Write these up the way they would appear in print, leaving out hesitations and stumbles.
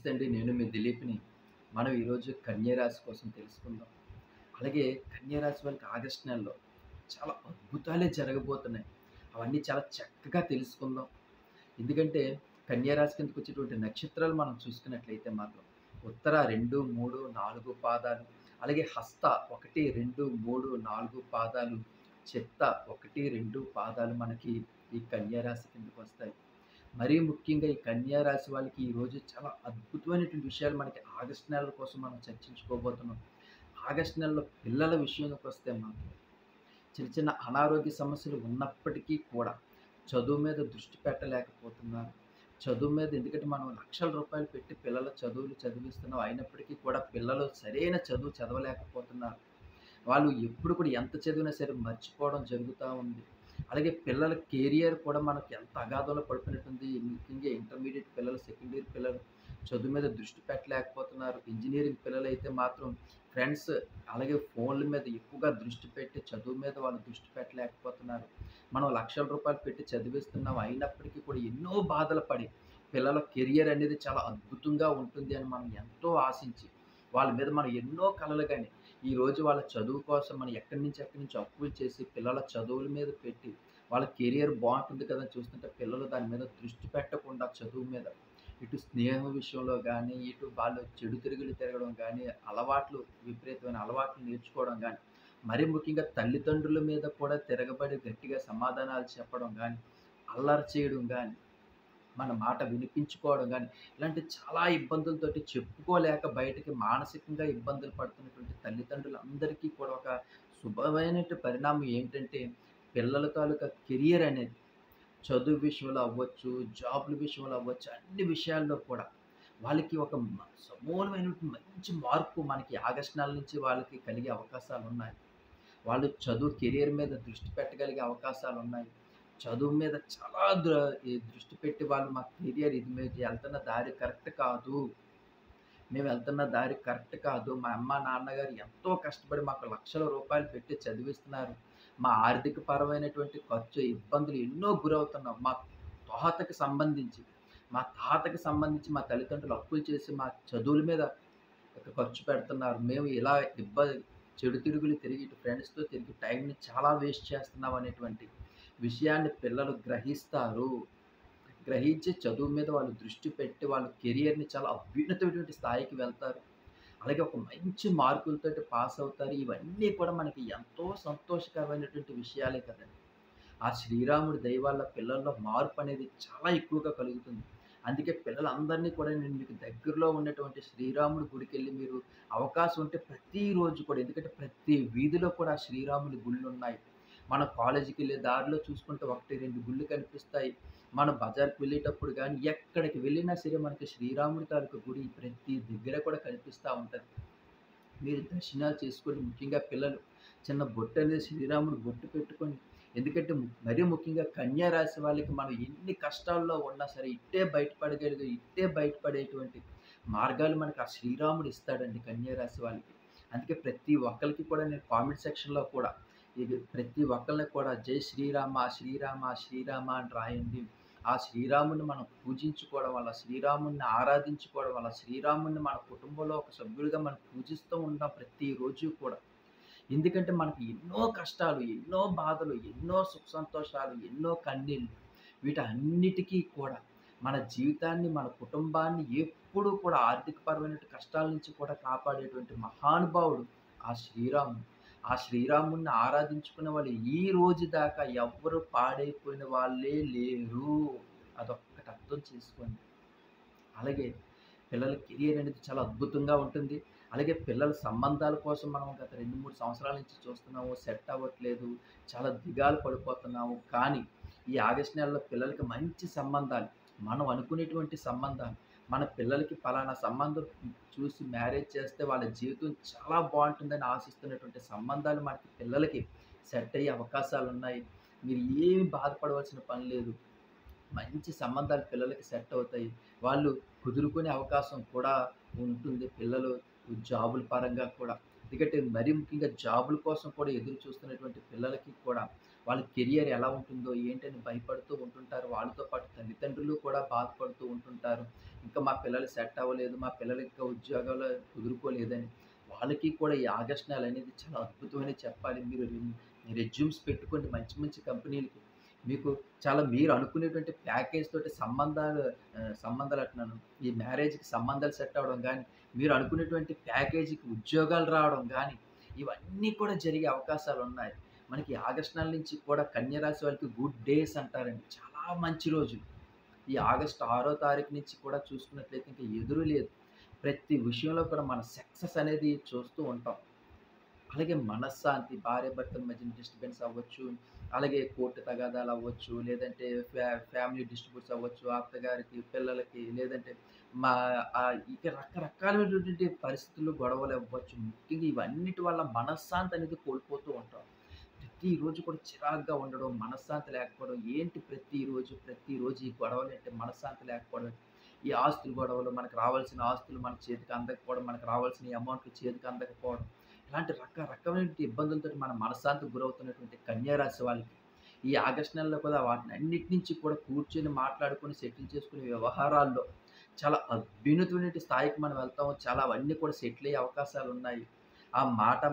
నమస్తే అండి. నేను మీ దిలీప్‌ని. మనం ఈరోజు కన్యా రాశి కోసం తెలుసుకుందాం. అలాగే కన్యా రాశి వాళ్ళకి ఆగస్టు నెలలో చాలా అద్భుతాలే జరగబోతున్నాయి. అవన్నీ చాలా చక్కగా తెలుసుకుందాం. ఎందుకంటే కన్యా రాశి కిందకి వచ్చేటువంటి నక్షత్రాలు మనం చూసుకున్నట్లయితే మాత్రం ఉత్తర 2, 3, 4 పాదాలు, అలాగే హస్త 1, 2, 3, 4 పాదాలు, చిత్త 1, 2 పాదాలు మనకి ఈ కన్యా రాశి కిందకొస్తాయి. మరీ ముఖ్యంగా ఈ కన్యా రాశి వాళ్ళకి ఈరోజు చాలా అద్భుతమైనటువంటి విషయాలు మనకి ఆగస్టు నెల కోసం మనం చర్చించుకోబోతున్నాం. ఆగస్టు నెలలో పిల్లల విషయానికొస్తే మాత్రం చిన్న చిన్న అనారోగ్య సమస్యలు ఉన్నప్పటికీ కూడా చదువు మీద దృష్టి పెట్టలేకపోతున్నారు. చదువు మీద ఎందుకంటే మనం లక్షల రూపాయలు పెట్టి పిల్లల చదువులు చదివిస్తున్నాం. అయినప్పటికీ కూడా పిల్లలు సరైన చదువు చదవలేకపోతున్నారు. వాళ్ళు ఎప్పుడు కూడా ఎంత చదివినా సరే మర్చిపోవడం జరుగుతా ఉంది. అలాగే పిల్లల కెరియర్ కూడా మనకి ఎంత అగాధంలో పడిపోయినట్టుంది. ముఖ్యంగా ఇంటర్మీడియేట్ పిల్లలు, సెకండ్ ఇయర్ పిల్లలు చదువు మీద దృష్టి పెట్టలేకపోతున్నారు. ఇంజినీరింగ్ పిల్లలైతే మాత్రం ఫ్రెండ్స్ అలాగే ఫోన్‌ల మీద ఎక్కువగా దృష్టి పెట్టి చదువు మీద వాళ్ళు దృష్టి పెట్టలేకపోతున్నారు. మనం లక్షల రూపాయలు పెట్టి చదివిస్తున్నాం. అయినప్పటికీ కూడా ఎన్నో బాధలు పడి పిల్లల కెరియర్ అనేది చాలా అద్భుతంగా ఉంటుంది అని మనం ఎంతో ఆశించి, వాళ్ళ మీద మనం ఎన్నో కలలు కని ఈరోజు వాళ్ళ చదువు కోసం మనం ఎక్కడి నుంచి అప్పులు చేసి పిల్లల చదువుల మీద పెట్టి వాళ్ళ కెరియర్ బాగుంటుంది కదా అని చూస్తుంటే పిల్లలు దాని మీద దృష్టి పెట్టకుండా చదువు మీద ఇటు స్నేహం విషయంలో కానీ ఇటు వాళ్ళు చెడు తిరుగులు తిరగడం కానీ అలవాట్లు విపరీతమైన అలవాట్లు నేర్చుకోవడం కానీ మరీ ముఖ్యంగా తల్లిదండ్రుల మీద కూడా తిరగబడి గట్టిగా సమాధానాలు చెప్పడం కానీ అల్లరి చేయడం కానీ మన మాట వినిపించుకోవడం గానీ, ఇలాంటి చాలా ఇబ్బందులతోటి చెప్పుకోలేక బయటకి మానసికంగా ఇబ్బందులు పడుతున్నటువంటి తల్లిదండ్రులందరికీ కూడా ఒక శుభమైనటు పరిణామం ఏంటంటే, పిల్లల తాలూకా కెరియర్ అనేది చదువు విషయంలో అవ్వచ్చు, జాబ్‌ల విషయంలో అవ్వచ్చు, అన్ని విషయాల్లో కూడా వాళ్ళకి ఒక సమూలమైనటువంటి మంచి మార్పు మనకి ఆగస్టు నెల నుంచి వాళ్ళకి కలిగే అవకాశాలున్నాయి. వాళ్ళు చదువు కెరియర్ మీద దృష్టి పెట్టగలిగే అవకాశాలున్నాయి. చదువు మీద చాలా దృష్టి పెట్టి వాళ్ళు మా కెరియర్ ఇది మీరు ఎళ్తున్న దారి కరెక్ట్ కాదు. మేమెళ్తున్న దారి కరెక్ట్ కాదు. మా అమ్మ, నాన్నగారు ఎంతో కష్టపడి మాకు లక్షల రూపాయలు పెట్టి చదివిస్తున్నారు. మా ఆర్థిక పరమైనటువంటి ఖర్చు, ఇబ్బందులు ఎన్నో గురవుతున్నాం. మా తాతకి సంబంధించి మా తల్లిదండ్రులు అప్పులు చేసి మా చదువుల మీద ఖర్చు పెడుతున్నారు. మేము ఇలా చెడు తిరుగులు తిరిగి ఇటు ఫ్రెండ్స్‌తో తిరిగి టైంని చాలా వేస్ట్ చేస్తున్నాం అనేటువంటి విషయాన్ని పిల్లలు గ్రహిస్తారు. గ్రహించి చదువు మీద వాళ్ళు దృష్టి పెట్టి వాళ్ళ కెరియర్‌ని చాలా అభ్యున్నతమైనటువంటి స్థాయికి వెళ్తారు. అలాగే ఒక మంచి మార్కులతోటి పాస్ అవుతారు. ఇవన్నీ కూడా మనకి ఎంతో సంతోషకరమైనటువంటి విషయాలే కదండీ! ఆ శ్రీరాముడి దయ వల్ల పిల్లల్లో మార్పనేది చాలా ఎక్కువగా కలుగుతుంది. అందుకే పిల్లలందరినీ కూడా నేను మీకు దగ్గరలో ఉన్నటువంటి శ్రీరాముడి గుడికెళ్ళి మీరు అవకాశం ఉంటే ప్రతిరోజు కూడా ఎందుకంటే ప్రతి వీధిలో కూడా శ్రీరాముడి గుళ్ళున్నాయి. మన కాలేజీకెళ్ళే దారిలో చూసుకుంటే 1, 2 గుళ్ళు కనిపిస్తాయి. మనం బజార్‌కి వెళ్ళేటప్పుడు గానీ, ఎక్కడికి వెళ్ళినా సరే మనకి శ్రీరాముడి తాలూకా గుడి ప్రతి దగ్గర కూడా కనిపిస్తా ఉంటది. మీరు దర్శనాలు చేసుకోండి. ముఖ్యంగా పిల్లలు చిన్న బొట్టనేది శ్రీరాముడు బొట్టు పెట్టుకోండి. ఎందుకంటే మరీ ముఖ్యంగా కన్యా రాశి వాళ్ళకి మనం ఎన్ని కష్టాల్లో ఉన్నా సరే ఇట్టే బయటపడేటువంటి మార్గాలు మనకు ఆ శ్రీరాముడు ఇస్తాడండి కన్యా రాశి వాళ్ళకి. అందుకే ప్రతి ఒక్కళ్ళకి కూడా నేను కామెంట్ సెక్షన్‌లో కూడా ఇది ప్రతి ఒక్కళ్ళని కూడా జై శ్రీరామ, శ్రీరామ, శ్రీరామ అని రాయండి. ఆ శ్రీరాముడిని మనం పూజించుకోవడం వల్ల, శ్రీరాముడిని ఆరాధించుకోవడం వల్ల, శ్రీరాముడిని మన కుటుంబంలో ఒక సభ్యుడిగా మనం పూజిస్తూ ఉంటాం ప్రతిరోజు కూడా. ఎందుకంటే మనకి ఎన్నో కష్టాలు, ఎన్నో బాధలు, ఎన్నో సుఖ సంతోషాలు, ఎన్నో కన్నీళ్ళు వీటన్నిటికీ కూడా మన జీవితాన్ని, మన కుటుంబాన్ని ఎప్పుడూ కూడా ఆర్థికపరమైన కష్టాల నుంచి కూడా కాపాడేటువంటి మహానుభావుడు ఆ శ్రీరాముడు. ఆ శ్రీరాముడిని ఆరాధించుకునే వాళ్ళు ఈ రోజు దాకా ఎవ్వరు పాడైపోయిన వాళ్ళే లేరు. అదొక్కటి అర్థం చేసుకోండి. అలాగే పిల్లల కెరియర్ అనేది చాలా అద్భుతంగా ఉంటుంది. అలాగే పిల్లల సంబంధాల కోసం మనం గత 2, 3 సంవత్సరాల నుంచి చూస్తున్నాము. సెట్ అవ్వట్లేదు. చాలా దిగాలు పడిపోతున్నాము. కానీ ఈ ఆగస్టు నెలలో పిల్లలకి మంచి సంబంధాలు, మనం అనుకునేటువంటి సంబంధాలు, మన పిల్లలకి పలానా సంబంధం చూసి మ్యారేజ్ చేస్తే వాళ్ళ జీవితం చాలా బావుంటుందని ఆశిస్తున్నటువంటి సంబంధాలు మనకి పిల్లలకి సెట్ అయ్యే అవకాశాలున్నాయి. మీరు ఏమి బాధపడవలసిన పని లేదు. మంచి సంబంధాలు పిల్లలకి సెట్ అవుతాయి. వాళ్ళు కుదురుకునే అవకాశం కూడా ఉంటుంది. పిల్లలు జాబుల పరంగా కూడా. ఎందుకంటే మరీ ముఖ్యంగా జాబుల కోసం కూడా ఎదురు చూస్తున్నటువంటి పిల్లలకి కూడా వాళ్ళ కెరియర్ ఎలా ఉంటుందో ఏంటని భయపడుతూ ఉంటుంటారు. వాళ్ళతో పాటు తల్లిదండ్రులు కూడా బాధపడుతూ ఉంటుంటారు. ఇంకా మా పిల్లలు సెట్ అవ్వలేదు, మా పిల్లలకి ఇంకా ఉద్యోగాలు కుదురుకోలేదని. వాళ్ళకి కూడా ఈ ఆగస్ట్ నెల అనేది చాలా అద్భుతమనే చెప్పాలి. మీరు రెజ్యూమ్స్ పెట్టుకోండి మంచి మంచి కంపెనీలకి. మీకు చాలా మీరు అనుకునేటువంటి ప్యాకేజ్ తోటి సంబంధాలు అంటున్నాను. ఈ మ్యారేజ్‌కి సంబంధాలు సెట్ అవ్వడం గానీ, మీరు అనుకునేటువంటి ప్యాకేజీకి ఉద్యోగాలు రావడం గానీ, ఇవన్నీ కూడా జరిగే అవకాశాలున్నాయి. మనకి ఆగస్ట్ నెల నుంచి కూడా కన్య రాశి వాళ్ళకి గుడ్ డేస్ అంటారండి. చాలా మంచి రోజులు. ఈ ఆగస్ట్ 6 తారీఖు నుంచి కూడా చూసుకున్నట్లయితే ఇంక ఎదురు లేదు. ప్రతి విషయంలో కూడా మన సక్సెస్ అనేది చూస్తూ ఉంటాం. అలాగే మనశ్శాంతి, భార్యాభర్తల మధ్యన డిస్టర్బెన్స్ అవ్వచ్చు. అలాగే కోర్టు తగాదాలు అవ్వచ్చు. లేదంటే ఫ్యామిలీ డిస్ట్రిబ్యూట్స్ అవ్వచ్చు. అత్తగారికి, పిల్లలకి లేదంటే మా ఇక రకరకాలైనటువంటి పరిస్థితుల్లో గొడవలు అవ్వచ్చు. ముఖ్యంగా ఇవన్నిటి వల్ల మనశ్శాంతి అనేది కోల్పోతూ ఉంటాం. ప్రతిరోజు కూడా చిరాకుగా ఉండడం, మనశ్శాంతి లేకపోవడం. ఏంటి ప్రతిరోజు ఈ గొడవలేంటి? మనశ్శాంతి లేకపోవడం. ఈ ఆస్తుల గొడవలు, మనకు రావాల్సిన ఆస్తులు మన చేతికి అందకపోవడం, మనకు రావాల్సిన అమౌంట్లు చేతికి అందకపోవడం. ఇలాంటి రకమైనటువంటి ఇబ్బందులతోటి మన మనశ్శాంతికి గురవుతున్నటువంటి కన్యా రాశి వాళ్ళకి, ఈ ఆగస్ట్ నెలలో కూడా వాటినన్నిటి నుంచి కూడా కూర్చొని మాట్లాడుకొని సెటిల్ చేసుకునే వ్యవహారాల్లో చాలా అభ్యున్నతమైనటువంటి స్థాయికి మనం వెళ్తాము. చాలా అవన్నీ కూడా సెటిల్ అయ్యే అవకాశాలున్నాయి. ఆ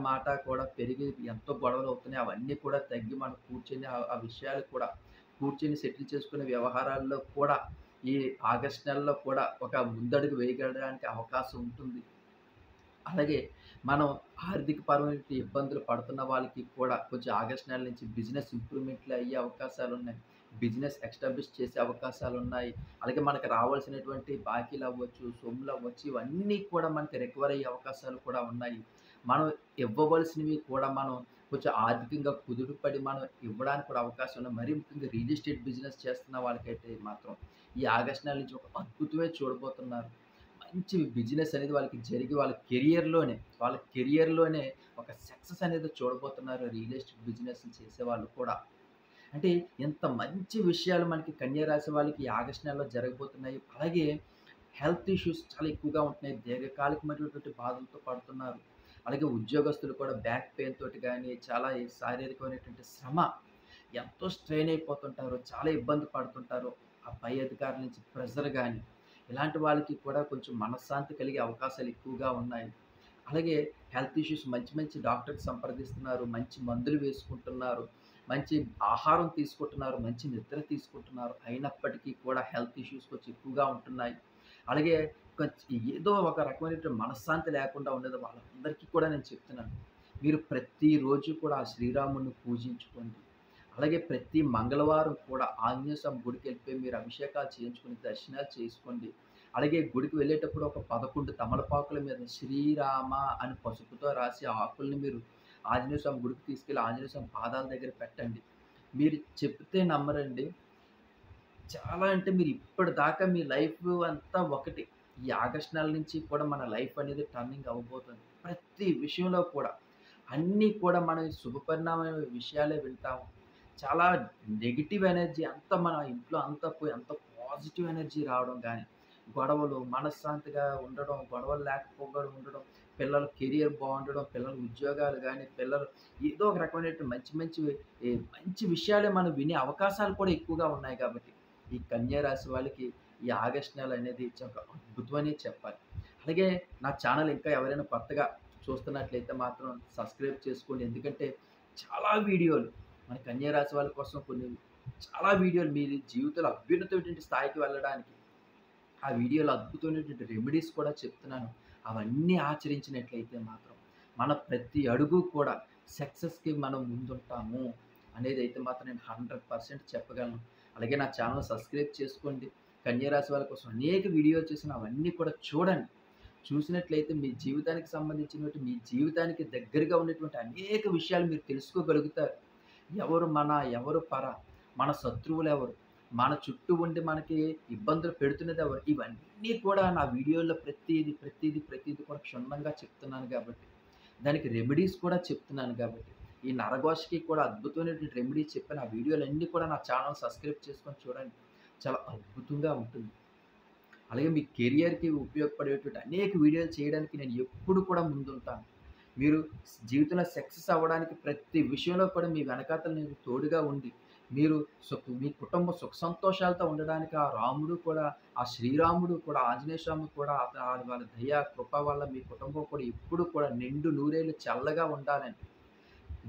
మాట కూడా పెరిగి ఎంతో గొడవలవుతున్నాయి. అవన్నీ కూడా తగ్గి మనం కూర్చొని ఆ విషయాలు కూడా కూర్చొని సెటిల్ చేసుకునే వ్యవహారాల్లో కూడా ఈ ఆగస్ట్ నెలలో కూడా ఒక ముందడుగు వేయగలడానికి అవకాశం ఉంటుంది. అలాగే మనం ఆర్థిక పరమైన ఇబ్బందులు పడుతున్న వాళ్ళకి కూడా కొంచెం ఆగస్ట్ నెల నుంచి బిజినెస్ ఇంప్రూవ్‌మెంట్లు అయ్యే అవకాశాలున్నాయి. బిజినెస్ ఎస్టాబ్లిష్ చేసే అవకాశాలున్నాయి. అలాగే మనకు రావాల్సినటువంటి బాకీలవ్వచ్చు, సొమ్ములవ్వచ్చు ఇవన్నీ కూడా మనకి రికవర్ అయ్యే అవకాశాలు కూడా ఉన్నాయి. మనం ఇవ్వవలసినవి కూడా మనం కొంచెం ఆర్థికంగా కుదుటపడి మనం ఇవ్వడానికి కూడా అవకాశం ఉన్నాయి. మరీ ముఖ్యంగా రియల్ ఎస్టేట్ బిజినెస్ చేస్తున్న వాళ్ళకైతే మాత్రం ఈ ఆగస్ట్ నెల నుంచి ఒక అద్భుతమే చూడబోతున్నారు. మంచి బిజినెస్ అనేది వాళ్ళకి జరిగి వాళ్ళ కెరియర్‌లోనే ఒక సక్సెస్ అనేది చూడబోతున్నారు రియల్ ఎస్టేట్ బిజినెస్ చేసేవాళ్ళు కూడా. అంటే ఇంత మంచి విషయాలు మనకి కన్యా రాశి వాళ్ళకి ఈ ఆగస్ట్ నెలలో జరగబోతున్నాయి. అలాగే హెల్త్ ఇష్యూస్ చాలా ఎక్కువగా ఉంటున్నాయి. దీర్ఘకాలికమైనటువంటి బాధలతో పడుతున్నారు. అలాగే ఉద్యోగస్తులు కూడా బ్యాక్ పెయిన్ తోటి గాని, చాలా ఈ శారీరకమైనటువంటి శ్రమ ఎంతో స్ట్రెయిన్ అయిపోతుంటారు. చాలా ఇబ్బంది పడుతుంటారు. ఆ పై అధికారుల నుంచి ప్రెషర్ గాని, ఇలాంటి వాళ్ళకి కూడా కొంచెం మనశ్శాంతి కలిగే అవకాశాలు ఎక్కువగా ఉన్నాయి. అలాగే హెల్త్ ఇష్యూస్ మంచి మంచి డాక్టర్‌కి సంప్రదిస్తున్నారు. మంచి మందులు వేసుకుంటున్నారు. మంచి ఆహారం తీసుకుంటున్నారు. మంచి నిద్ర తీసుకుంటున్నారు. అయినప్పటికీ కూడా హెల్త్ ఇష్యూస్ కొంచెం ఎక్కువగా ఉంటున్నాయి. అలాగే ఏదో ఒక రకమైనటువంటి మనశ్శాంతి లేకుండా ఉండేది వాళ్ళందరికీ కూడా నేను చెప్తున్నాను. మీరు ప్రతిరోజు కూడా ఆ శ్రీరాముడిని పూజించుకోండి. అలాగే ప్రతి మంగళవారం కూడా ఆంజనేయ స్వామి గుడికెళ్ళిపోయి మీరు అభిషేకాలు చేయించుకొని, దర్శనాలు చేసుకోండి. అలాగే గుడికి వెళ్ళేటప్పుడు ఒక 11 తమలపాకుల మీద శ్రీరామ అని పసుపుతో రాసి ఆ ఆకుల్ని మీరు ఆంజనేయ స్వామి గుడికి తీసుకెళ్ళి ఆంజనేయ స్వామి పాదాల దగ్గర పెట్టండి. మీరు చెప్తే నమ్మరండి. చాలా అంటే మీరు ఇప్పటిదాకా మీ లైఫ్ అంతా ఒకటి. ఈ ఆగస్ట్ నెల నుంచి కూడా మన లైఫ్ అనేది టర్నింగ్ అవ్వబోతుంది. ప్రతి విషయంలో కూడా. అన్నీ కూడా మనం శుభపరిణామమైన విషయాలే వింటాము. చాలా నెగెటివ్ ఎనర్జీ అంతా మన ఇంట్లో అంతా పోయి అంత పాజిటివ్ ఎనర్జీ రావడం గానీ, గొడవలు మనశ్శాంతిగా ఉండడం, గొడవలు లేకపోగా ఉండడం, పిల్లల కెరియర్ బావుండడం, పిల్లల ఉద్యోగాలు గానీ, పిల్లలు ఏదో ఒక రకమైనటువంటి మంచి విషయాలే మనం వినే అవకాశాలు కూడా ఎక్కువగా ఉన్నాయి కాబట్టి, ఈ కన్యా రాశి వాళ్ళకి ఈ ఆగస్ట్ నెల అనేది చాలా అద్భుతమనే చెప్పాలి. అలాగే నా ఛానల్ ఇంకా ఎవరైనా కొత్తగా చూస్తున్నట్లయితే మాత్రం సబ్స్క్రైబ్ చేసుకోండి. ఎందుకంటే చాలా వీడియోలు మన కన్యా రాశి వాళ్ళ కోసం చాలా వీడియోలు మీ జీవితంలో అభ్యున్నతమైనటువంటి స్థాయికి వెళ్ళడానికి ఆ వీడియోలో అద్భుతమైనటువంటి రెమెడీస్ కూడా చెప్తున్నాను. అవన్నీ ఆచరించినట్లయితే మాత్రం మన ప్రతి అడుగు కూడా సక్సెస్‌కి మనం ముందుంటాము అనేదైతే మాత్రం నేను 100% చెప్పగలను. అలాగే నా ఛానల్ సబ్స్క్రైబ్ చేసుకోండి. కన్యా రాశి వాళ్ళ కోసం అనేక వీడియోలు చేశాను. అవన్నీ కూడా చూడండి. చూసినట్లయితే మీ జీవితానికి సంబంధించినటువంటి మీ జీవితానికి దగ్గరగా ఉన్నటువంటి అనేక విషయాలు మీరు తెలుసుకోగలుగుతారు. ఎవరు మన, ఎవరు పర, మన శత్రువులెవరు, మన చుట్టూ ఉండి మనకి ఇబ్బందులు పెడుతున్నదెవరు, ఇవన్నీ కూడా నా వీడియోలో ప్రతీది కూడా క్షుణ్ణంగా చెప్తున్నాను గాబట్టి, దానికి రెమెడీస్ కూడా చెప్తున్నాను గాబట్టి, ఈ నరఘోషకి కూడా అద్భుతమైనటువంటి రెమెడీస్ చెప్పాను. ఆ వీడియోలన్నీ కూడా నా ఛానల్ సబ్స్క్రైబ్ చేసుకొని చూడండి. చాలా అద్భుతంగా ఉంటుంది. అలాగే మీ కెరియర్‌కి ఉపయోగపడేటువంటి అనేక వీడియోలు చేయడానికి నేను ఎప్పుడు కూడా ముందుంటాను. మీరు జీవితంలో సక్సెస్ అవ్వడానికి ప్రతి విషయంలో కూడా మీ వెనకాతల నేను తోడుగా ఉండి, మీరు మీ కుటుంబం సుఖ సంతోషాలతో ఉండడానికి ఆ రాముడు కూడా, ఆ శ్రీరాముడు కూడా, ఆంజనేయ స్వామి కూడా వాళ్ళ దయ, కృప వల్ల మీ కుటుంబం కూడా ఎప్పుడు కూడా నిండు నూరేళ్ళు చల్లగా ఉండాలని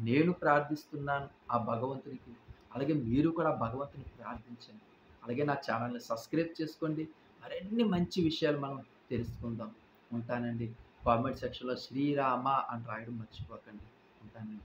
నేను ప్రార్థిస్తున్నాను ఆ భగవంతునికి. అలాగే మీరు కూడా భగవంతుని ప్రార్థించండి. అలాగే నా ఛానెల్‌ని సబ్స్క్రైబ్ చేసుకోండి. మరిన్ని మంచి విషయాలు మనం తెలుసుకుందాం. ఉంటానండి. కామెంట్ సెక్షన్‌లో శ్రీరామ అని రాయడం మర్చిపోకండి. ఉంటానండి.